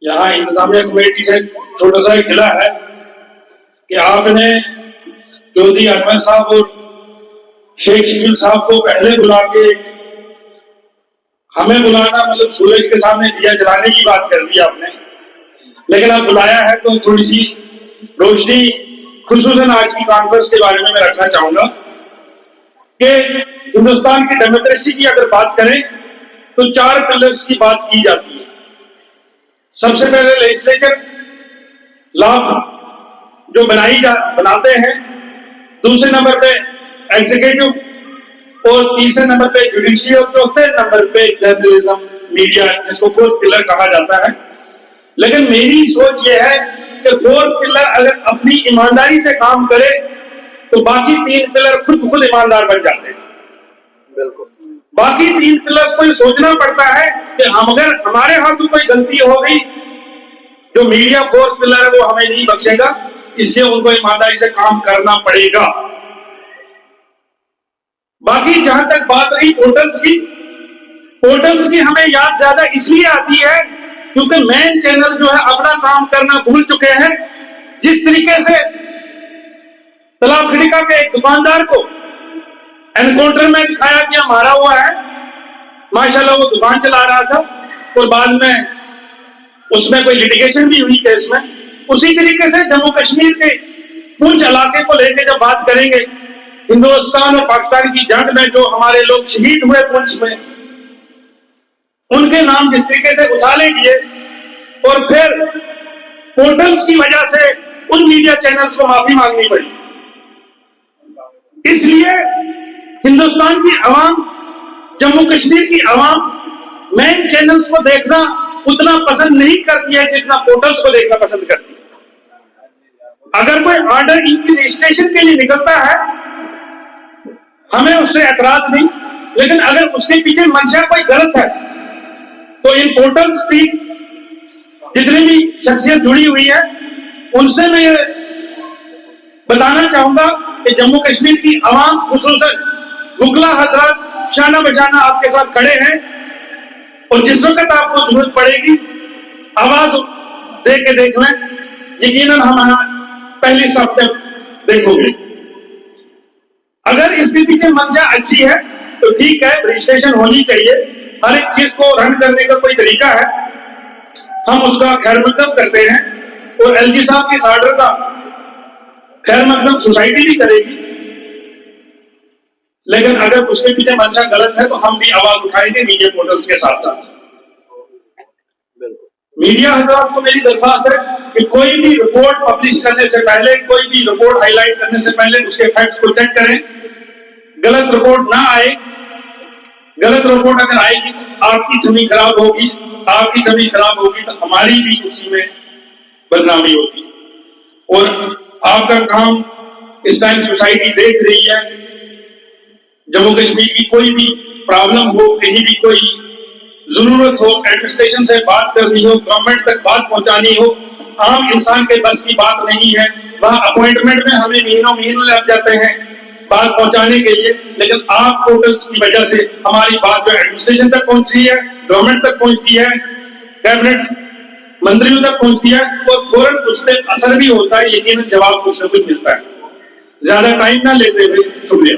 यहाँ इंतजामिया कमेटी से छोटा सा एक गिला है कि आपने ज्योति अनवर साहब और शेख शकील साहब को पहले बुला के हमें बुलाना मतलब सूरज के सामने दिया जलाने की बात कर दी आपने, लेकिन आप बुलाया है तो थोड़ी सी रोशनी खुसूसन आज की कॉन्फ्रेंस के बारे में मैं रखना चाहूंगा कि हिंदुस्तान की डेमोक्रेसी की अगर बात करें तो 4 पिलर्स की बात की जाती है। सबसे पहले लेजिस्लेचर लॉ जो बनाते हैं, दूसरे नंबर पे एग्जीक्यूटिव और तीसरे नंबर पे जुडिशियल, चौथे नंबर पे जर्नलिज्म, मीडिया, जिसको 4th पिलर कहा जाता है। लेकिन मेरी सोच यह है कि 4th पिलर अगर अपनी ईमानदारी से काम करे तो बाकी 3 पिलर खुद ईमानदार बन जाते हैं। बिल्कुल, बाकी 3 पिलर्स को सोचना पड़ता है कि हम अगर हमारे हाथों कोई गलती हो गई, जो मीडिया 4th पिलर है वो हमें नहीं बख्शेगा, इसलिए उनको ईमानदारी से काम करना पड़ेगा। बाकी जहां तक बात रही पोर्टल्स की हमें याद ज्यादा इसलिए आती है क्योंकि मेन चैनल जो है अपना काम करना भूल चुके हैं। जिस तरीके से तालाब खड़िका के एक दुकानदार को एनकाउंटर में दिखाया गया, मारा हुआ है, माशाल्लाह वो दुकान चला रहा था और बाद में उसमें कोई लिटिगेशन भी हुई केस में। उसी तरीके से जम्मू कश्मीर के पुंछ इलाके को लेकर जब बात करेंगे, हिंदुस्तान और पाकिस्तान की जंग में जो हमारे लोग शहीद हुए पुंछ में, उनके नाम जिस तरीके से उछाले गए और फिर पोर्टल्स की वजह से उन मीडिया चैनल्स को माफी मांगनी पड़ी। इसलिए हिंदुस्तान की आवाम, जम्मू कश्मीर की आवाम मेन चैनल्स को देखना उतना पसंद नहीं करती है जितना पोर्टल्स को देखना पसंद करती है। अगर कोई ऑर्डर इनकी रजिस्ट्रेशन के लिए निकलता है, हमें उससे ऐतराज नहीं, लेकिन अगर उसके पीछे मंशा कोई गलत है तो इन पोर्टल्स की जितनी भी शख्सियत जुड़ी हुई है उनसे मैं बताना चाहूंगा कि जम्मू कश्मीर की आवाम, खुसूसन मुगला हजरात शाना बशाना आपके साथ खड़े हैं और जिस वक्त आपको जरूरत पड़ेगी आवाज दे के देख लें, यकीनन हम पहली सप्ताह देखोगे। अगर इसके पीछे मंशा अच्छी है तो ठीक है, रजिस्ट्रेशन होनी चाहिए। हर एक चीज को रन करने का कोई तरीका है, हम उसका खैर मकदम करते हैं और एलजी साहब के इस ऑर्डर का खैर मकदम सोसाइटी भी करेगी। लेकिन अगर उसके पीछे मंशा गलत है तो हम भी आवाज उठाएंगे मीडिया पोर्टल्स के साथ साथ। मीडिया हजरात को मेरी दरख्वास्त है कि कोई भी रिपोर्ट पब्लिश करने से पहले, कोई भी रिपोर्ट हाईलाइट करने से पहले उसके फैक्ट्स को चेक करें। गलत रिपोर्ट ना आए। गलत रिपोर्ट अगर आएगी तो आपकी छवि खराब होगी, आपकी छवि खराब होगी तो हमारी भी उसी में बदनामी होती है। और आपका काम इस टाइम सोसाइटी देख रही है। जम्मू कश्मीर की कोई भी प्रॉब्लम हो, कहीं भी कोई जरूरत हो, एडमिनिस्ट्रेशन से बात करनी हो, गवर्नमेंट तक बात पहुंचानी हो, आम इंसान के बस की बात नहीं है। वहां अपॉइंटमेंट में हमें महीनों लग जाते हैं बात पहुंचाने के लिए, लेकिन आप पोर्टल्स की वजह से हमारी बात जो एडमिनिस्ट्रेशन तक पहुंच रही है, गवर्नमेंट तक पहुंचती है, कैबिनेट मंत्रियों तक पहुंचती है और फौरन उस पर असर भी होता है। यकीनन जवाब कुछ न कुछ मिलता है। ज्यादा टाइम ना लेते हुए शुक्रिया।